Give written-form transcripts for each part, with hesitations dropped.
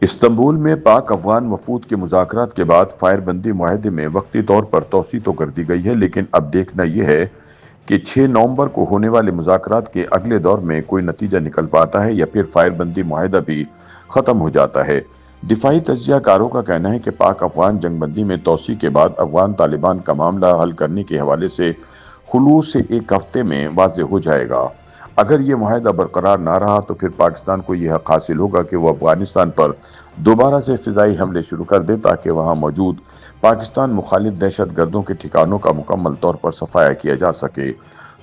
Istanbul میں پاک افغان وفود کے مذاکرات کے بعد فائر بندی معاہدے میں وقتی طور پر توسیع تو کر دی گئی ہے، لیکن اب دیکھنا یہ ہے کہ 6 نومبر کو ہونے والے مذاکرات کے اگلے دور میں کوئی نتیجہ نکل پاتا ہے یا پھر فائر بندی معاہدہ بھی ختم ہو جاتا ہے۔ دفاعی تجزیہ کاروں کا کہنا ہے کہ پاک افغان جنگ بندی میں توسیع کے بعد افغان طالبان کا معاملہ حل کرنے کے حوالے سے خلوص سے ایک ہفتے میں واضح ہو جائے گا۔ اگر یہ معاہدہ برقرار نہ رہا تو پھر پاکستان کو یہ حق حاصل ہوگا کہ وہ افغانستان پر دوبارہ سے فضائی حملے شروع کر دے تاکہ وہاں موجود پاکستان مخالف دہشت گردوں کے ٹھکانوں کا مکمل طور پر صفایا کیا جا سکے۔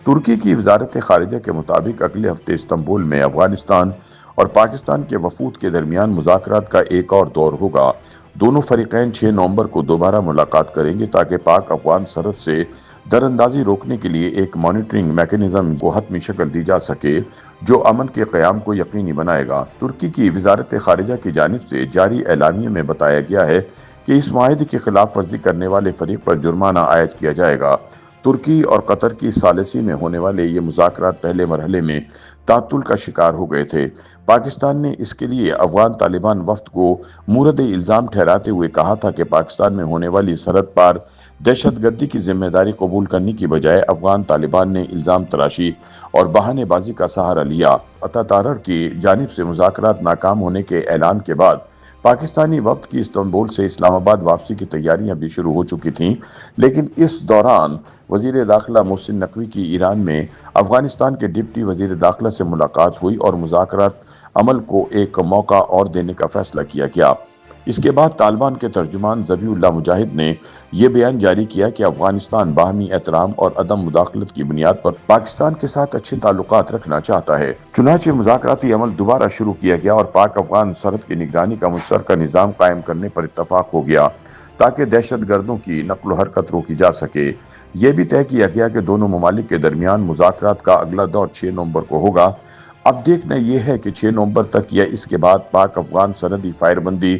ترکی کی وزارت خارجہ کے مطابق اگلے ہفتے استنبول میں افغانستان اور پاکستان کے وفود کے درمیان مذاکرات کا ایک اور دور ہوگا۔ دونوں فریقین 6 نومبر کو دوبارہ ملاقات کریں گے تاکہ پاک افغان سرحد سے دراندازی روکنے کے لیے ایک مانیٹرنگ میکانزم کو حتمی شکل دی جا سکے جو امن کے قیام کو یقینی بنائے گا۔ ترکی کی وزارت خارجہ کی جانب سے جاری اعلامیے میں بتایا گیا ہے کہ اس معاہدے کی خلاف ورزی کرنے والے فریق پر جرمانہ عائد کیا جائے گا۔ ترکی اور قطر کی ثالثی میں ہونے والے یہ مذاکرات پہلے مرحلے میں تعطل کا شکار ہو گئے تھے۔ پاکستان نے اس کے لیے افغان طالبان وفد کو مورد الزام ٹھہراتے ہوئے کہا تھا کہ پاکستان میں ہونے والی سرحد پار دہشت گردی کی ذمہ داری قبول کرنے کی بجائے افغان طالبان نے الزام تراشی اور بہانے بازی کا سہارا لیا۔ اتاتارر کی جانب سے مذاکرات ناکام ہونے کے اعلان کے بعد پاکستانی وفد کی استنبول سے اسلام آباد واپسی کی تیاریاں بھی شروع ہو چکی تھیں، لیکن اس دوران وزیر داخلہ محسن نقوی کی ایران میں افغانستان کے ڈپٹی وزیر داخلہ سے ملاقات ہوئی اور مذاکرات عمل کو ایک موقع اور دینے کا فیصلہ کیا گیا۔ اس کے بعد طالبان کے ترجمان ذبیح اللہ مجاہد نے یہ بیان جاری کیا کہ افغانستان باہمی احترام اور عدم مداخلت کی بنیاد پر پاکستان کے ساتھ اچھے تعلقات رکھنا چاہتا ہے۔ چنانچہ مذاکراتی عمل دوبارہ شروع کیا گیا اور پاک افغان سرحد کی نگرانی کا مشترکہ نظام قائم کرنے پر اتفاق ہو گیا تاکہ دہشت گردوں کی نقل و حرکت روکی جا سکے۔ یہ بھی طے کیا گیا کہ دونوں ممالک کے درمیان مذاکرات کا اگلا دور 6 نومبر کو ہوگا۔ اب دیکھنا یہ ہے کہ 6 نومبر تک یا اس کے بعد پاک افغان سرحدی فائر بندی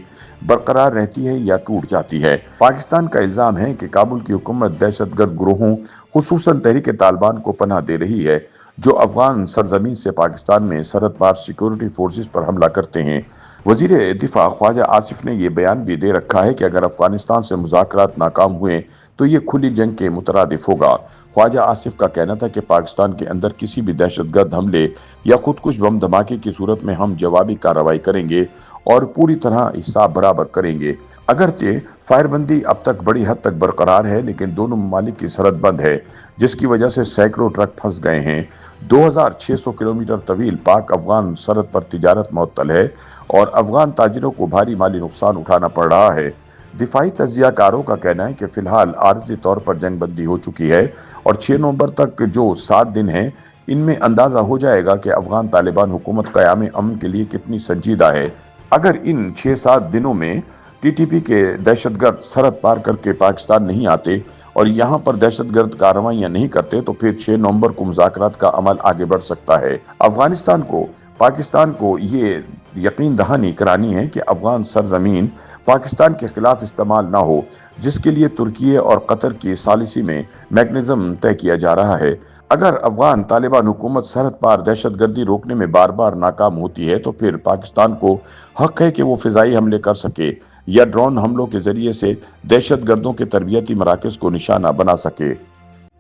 برقرار رہتی ہے یا ٹوٹ جاتی ہے۔ پاکستان کا الزام ہے کہ کابل کی حکومت دہشت گرد گروہوں خصوصاً تحریک طالبان کو پناہ دے رہی ہے جو افغان سرزمین سے پاکستان میں سرحد پار سیکورٹی فورسز پر حملہ کرتے ہیں۔ وزیر دفاع خواجہ آصف نے یہ بیان بھی دے رکھا ہے کہ اگر افغانستان سے مذاکرات ناکام ہوئے تو یہ کھلی جنگ کے مترادف ہوگا۔ خواجہ آصف کا کہنا تھا کہ پاکستان کے اندر کسی بھی دہشت گرد حملے یا خودکش بم دھماکے کی صورت میں ہم جوابی کارروائی کریں گے اور پوری طرح حساب برابر کریں گے۔ اگرچہ فائر بندی اب تک بڑی حد تک برقرار ہے لیکن دونوں ممالک کی سرحد بند ہے جس کی وجہ سے سینکڑوں ٹرک پھنس گئے ہیں۔ 2600 کلومیٹر طویل پاک افغان سرحد پر تجارت معطل ہے اور افغان تاجروں کو بھاری مالی نقصان اٹھانا پڑ رہا ہے۔ دفاعی تجزیہ کاروں کا کہنا ہے کہ فی الحال عارضی طور پر جنگ بندی ہو چکی ہے اور 6 نومبر تک جو 7 دن ہیں ان میں اندازہ ہو جائے گا کہ افغان طالبان حکومت قیام امن کے لیے کتنی سنجیدہ ہے۔ اگر ان 6-7 دنوں میں ٹی ٹی پی کے دہشت گرد سرحد پار کر کے پاکستان نہیں آتے اور یہاں پر دہشت گرد کارروائیاں نہیں کرتے تو پھر 6 نومبر کو مذاکرات کا عمل آگے بڑھ سکتا ہے۔ افغانستان کو پاکستان کو یہ یقین دہانی کرانی ہے کہ افغان سرزمین پاکستان کے خلاف استعمال نہ ہو، جس کے لیے ترکی اور قطر کی ثالثی میں میکانزم طے کیا جا رہا ہے۔ اگر افغان طالبان حکومت سرحد پار دہشت گردی روکنے میں بار بار ناکام ہوتی ہے تو پھر پاکستان کو حق ہے کہ وہ فضائی حملے کر سکے یا ڈرون حملوں کے ذریعے سے دہشت گردوں کے تربیتی مراکز کو نشانہ بنا سکے۔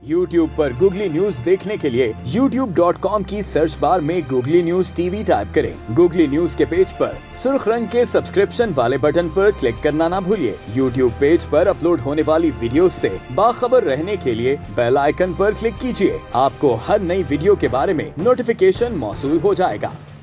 YouTube پر گوگلی نیوز دیکھنے کے لیے youtube.com کی سرچ بار میں googly news T V type کریں۔ گوگلی نیوز کے پیج پر سرخ رنگ کے سبسکرپشن والے بٹن پر کلک کرنا نہ بھولیے۔ YouTube پیج پر اپلوڈ ہونے والی ویڈیوز سے باخبر رہنے کے لیے بیل آئیکن پر کلک کیجیے۔ آپ کو ہر نئی ویڈیو کے بارے میں نوٹیفیکیشن موصول ہو جائے گا۔